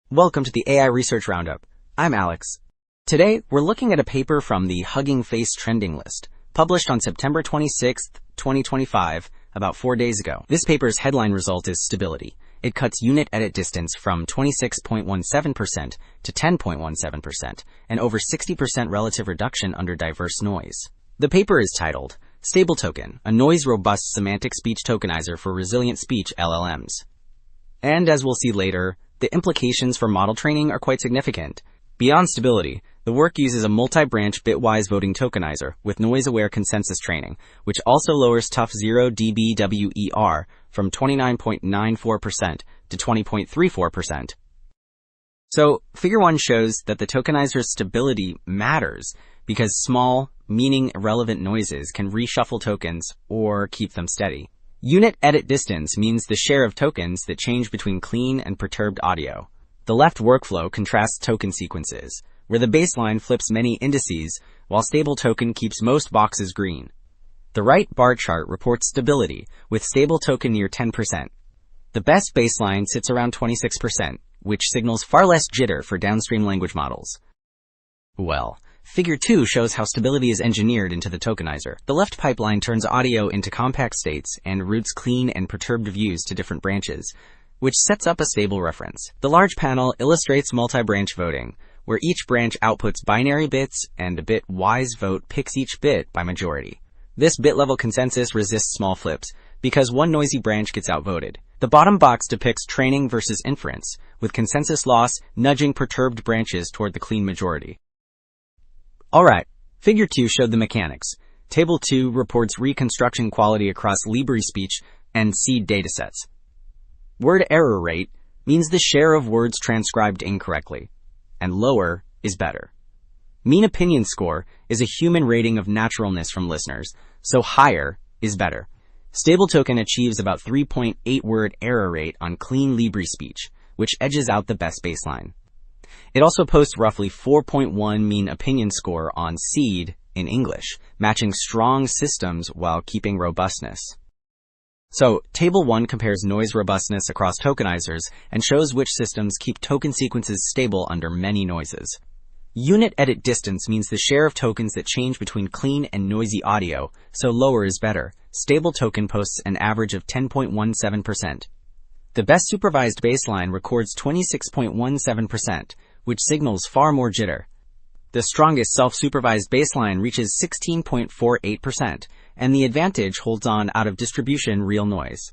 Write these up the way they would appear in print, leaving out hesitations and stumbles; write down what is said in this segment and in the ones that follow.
Welcome to the AI Research Roundup. I'm Alex. Today, we're looking at a paper from the Hugging Face Trending List, published on September 26, 2025, about 4 days ago. This paper's headline result is stability. It cuts unit edit distance from 26.17% to 10.17%, and over 60% relative reduction under diverse noise. The paper is titled, StableToken, a noise-robust semantic speech tokenizer for resilient speech LLMs. And as we'll see later, the implications for model training are quite significant. Beyond stability, the work uses a multi-branch bitwise voting tokenizer with noise-aware consensus training, which also lowers Tufts 0 dB WER from 29.94% to 20.34%. So, Figure 1 shows that the tokenizer's stability matters because small, meaning-irrelevant noises can reshuffle tokens or keep them steady. Unit edit distance means the share of tokens that change between clean and perturbed audio. The left workflow contrasts token sequences, where the baseline flips many indices, while StableToken keeps most boxes green. The right bar chart reports stability, with StableToken near 10%. The best baseline sits around 26%, which signals far less jitter for downstream language models. Well, Figure 2 shows how stability is engineered into the tokenizer. The left pipeline turns audio into compact states and routes clean and perturbed views to different branches, which sets up a stable reference. The large panel illustrates multi-branch voting, where each branch outputs binary bits and a bit-wise vote picks each bit by majority. This bit-level consensus resists small flips, because one noisy branch gets outvoted. The bottom box depicts training versus inference, with consensus loss nudging perturbed branches toward the clean majority. Alright, Figure 2 showed the mechanics. Table 2 reports reconstruction quality across LibreSpeech and seed datasets. Word error rate means the share of words transcribed incorrectly, and lower is better. Mean opinion score is a human rating of naturalness from listeners, so higher is better. StableToken achieves about 3.8 word error rate on clean LibreSpeech, which edges out the best baseline. It also posts roughly 4.1 mean opinion score on seed in English, matching strong systems while keeping robustness. So, Table 1 compares noise robustness across tokenizers and shows which systems keep token sequences stable under many noises. Unit edit distance means the share of tokens that change between clean and noisy audio, so lower is better. StableToken posts an average of 10.17%. The best supervised baseline records 26.17%, which signals far more jitter. The strongest self-supervised baseline reaches 16.48%, and the advantage holds on out of distribution real noise.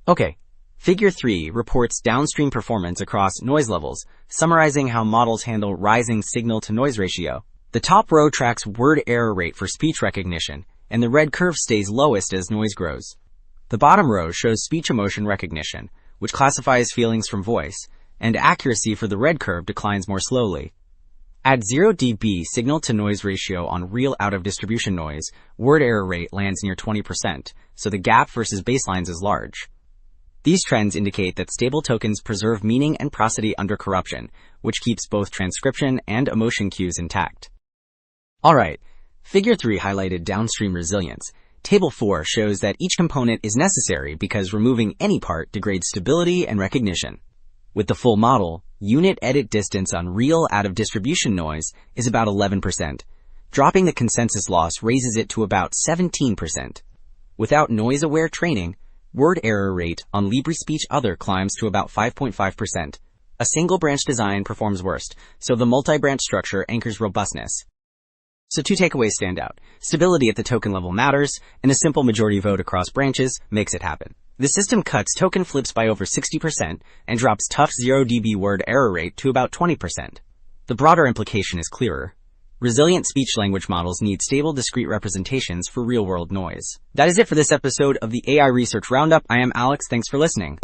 Okay, Figure 3 reports downstream performance across noise levels, summarizing how models handle rising signal-to-noise ratio. The top row tracks word error rate for speech recognition, and the red curve stays lowest as noise grows. The bottom row shows speech emotion recognition, which classifies feelings from voice, and accuracy for the red curve declines more slowly. At 0 dB signal-to-noise ratio on real out-of-distribution noise, word error rate lands near 20%, so the gap versus baselines is large. These trends indicate that StableTokens preserve meaning and prosody under corruption, which keeps both transcription and emotion cues intact. Alright, Figure 3 highlighted downstream resilience. Table 4 shows that each component is necessary because removing any part degrades stability and recognition. With the full model, unit edit distance on real out-of-distribution noise is about 11%. Dropping the consensus loss raises it to about 17%. Without noise-aware training, word error rate on LibreSpeech Other climbs to about 5.5%. A single-branch design performs worst, so the multi-branch structure anchors robustness. So 2 takeaways stand out. Stability at the token level matters, and a simple majority vote across branches makes it happen. The system cuts token flips by over 60% and drops Tufts 0 dB word error rate to about 20%. The broader implication is clearer. Resilient speech language models need stable discrete representations for real-world noise. That is it for this episode of the AI Research Roundup. I am Alex. Thanks for listening.